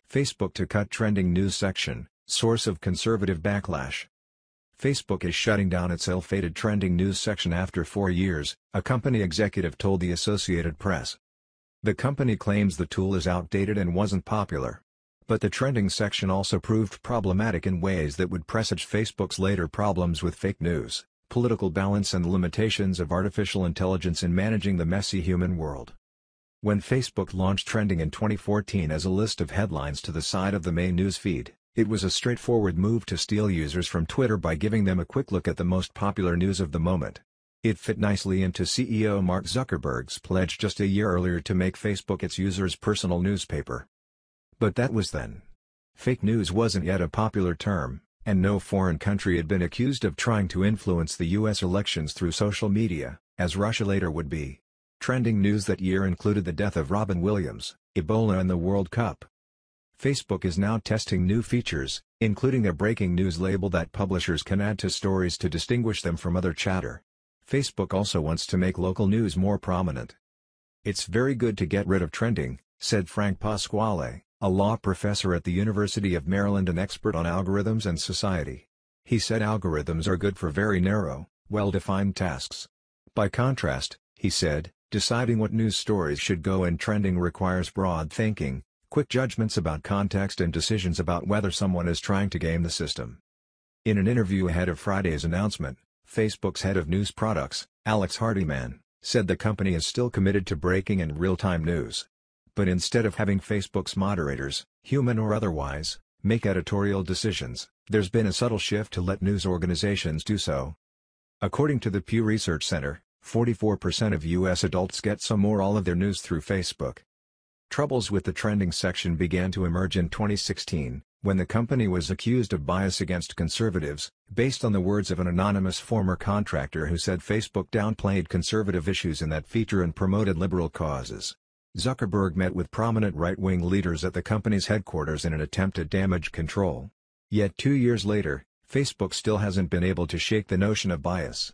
Facebook to cut trending news section, source of conservative backlash. Facebook is shutting down its ill-fated trending news section after 4 years, a company executive told the Associated Press. The company claims the tool is outdated and wasn't popular. But the trending section also proved problematic in ways that would presage Facebook's later problems with fake news, political balance and the limitations of artificial intelligence in managing the messy human world. When Facebook launched trending in 2014 as a list of headlines to the side of the main news feed, it was a straightforward move to steal users from Twitter by giving them a quick look at the most popular news of the moment. It fit nicely into CEO Mark Zuckerberg's pledge just a year earlier to make Facebook its users' personal newspaper. But that was then. Fake news wasn't yet a popular term, and no foreign country had been accused of trying to influence the U.S. elections through social media, as Russia later would be. Trending news that year included the death of Robin Williams, Ebola and the World Cup. Facebook is now testing new features, including a breaking news label that publishers can add to stories to distinguish them from other chatter. Facebook also wants to make local news more prominent. "It's very good to get rid of trending," said Frank Pasquale, a law professor at the University of Maryland and expert on algorithms and society. He said algorithms are good for very narrow, well-defined tasks. By contrast, he said, deciding what news stories should go in trending requires broad thinking, quick judgments about context and decisions about whether someone is trying to game the system. In an interview ahead of Friday's announcement, Facebook's head of news products, Alex Hardiman, said the company is still committed to breaking and real-time news. But instead of having Facebook's moderators, human or otherwise, make editorial decisions, there's been a subtle shift to let news organizations do so. According to the Pew Research Center, 44% of U.S. adults get some or all of their news through Facebook. Troubles with the trending section began to emerge in 2016, when the company was accused of bias against conservatives, based on the words of an anonymous former contractor who said Facebook downplayed conservative issues in that feature and promoted liberal causes. Zuckerberg met with prominent right-wing leaders at the company's headquarters in an attempt to damage control. Yet 2 years later, Facebook still hasn't been able to shake the notion of bias.